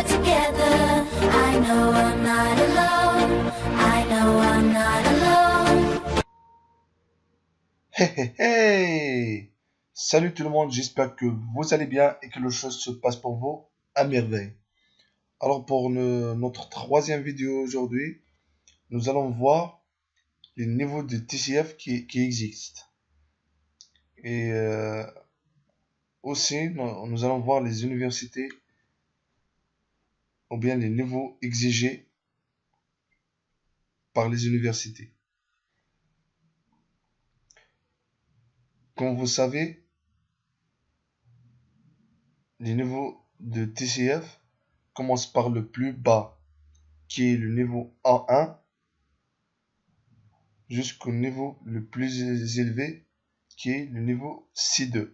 together. I know I'm not alone. I know I'm not alone. Hey hey hey! Salut tout le monde, j'espère que vous allez bien et que les choses se passent pour vous à merveille. Alors pour notre troisième vidéo aujourd'hui, nous allons voir les niveaux de TCF qui existent. Et aussi, nous allons voir les universités ou bien les niveaux exigés par les universités. Comme vous savez, les niveaux de TCF commencent par le plus bas, qui est le niveau A1, jusqu'au niveau le plus élevé, qui est le niveau C2.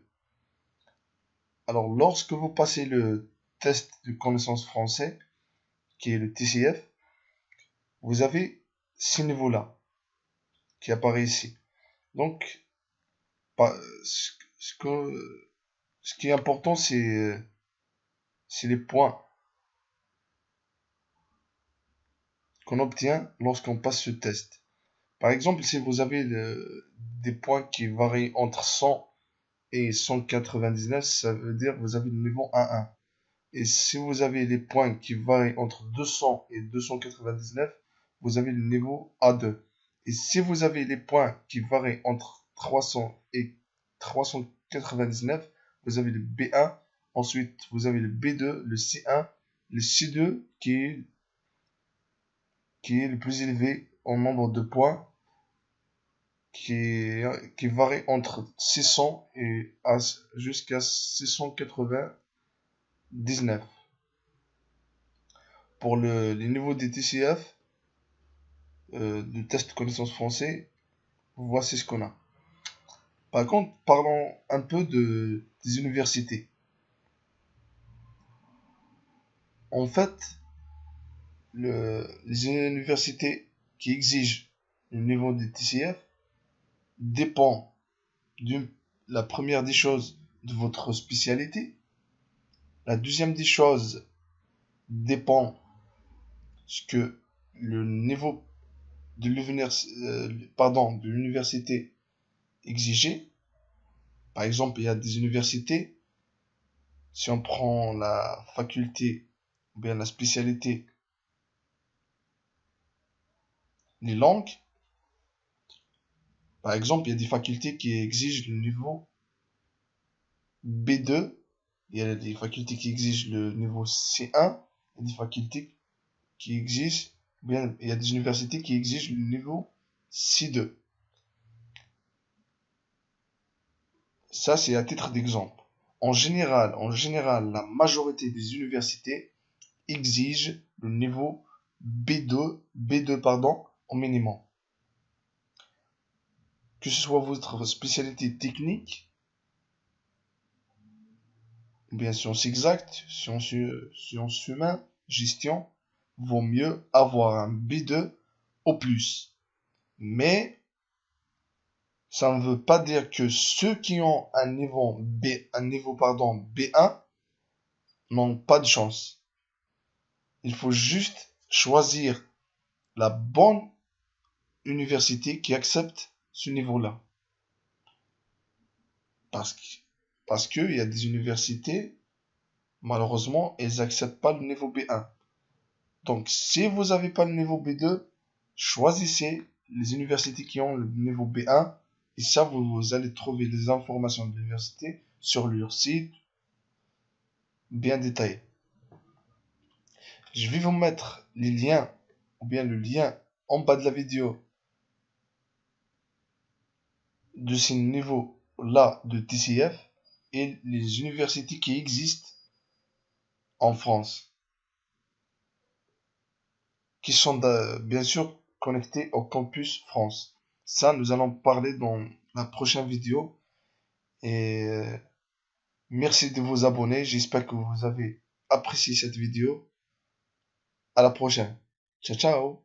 Alors, lorsque vous passez le test de connaissance français, qui est le TCF, vous avez ces niveaux-là qui apparaissent ici. Donc, ce qui est important, c'est les points qu'on obtient lorsqu'on passe ce test. Par exemple, si vous avez des points qui varient entre 100 et 199, ça veut dire que vous avez le niveau A1. Et si vous avez les points qui varient entre 200 et 299, vous avez le niveau A2. Et si vous avez les points qui varient entre 300 et 399, vous avez le B1. Ensuite, vous avez le B2, le C1, le C2 qui est le plus élevé en nombre de points, qui varie entre 600 et jusqu'à 699. Pour les niveaux des TCF, de test de connaissance français, voici ce qu'on a. Par contre, parlons un peu des universités. En fait, les universités qui exigent le niveau des TCF dépend la première des choses de votre spécialité. La deuxième des choses dépend ce que le niveau de l'université exigé. Par exemple, il y a des universités, si on prend la faculté ou bien la spécialité les langues, par exemple, il y a des facultés qui exigent le niveau B2, il y a des facultés qui exigent le niveau C1, il y a des facultés qui exigent, bien, il y a des universités qui exigent le niveau C2. Ça, c'est à titre d'exemple. En général, la majorité des universités exigent le niveau B2 pardon, au minimum. Que ce soit votre spécialité technique, ou bien sciences exactes, sciences humaines, gestion, vaut mieux avoir un B2 au plus. Mais ça ne veut pas dire que ceux qui ont un niveau B1 n'ont pas de chance. Il faut juste choisir la bonne université qui accepte ce niveau-là. Parce que il y a des universités, malheureusement, elles n'acceptent pas le niveau B1. Donc, si vous n'avez pas le niveau B2, choisissez les universités qui ont le niveau B1. Et ça, vous allez trouver les informations de l'université sur leur site bien détaillé. Je vais vous mettre les liens, ou bien le lien en bas de la vidéo de ces niveaux-là de TCF et les universités qui existent en France, qui sont bien sûr connectées au campus France. Ça, nous allons parler dans la prochaine vidéo. Et merci de vous abonner. J'espère que vous avez apprécié cette vidéo. À la prochaine. Ciao, ciao.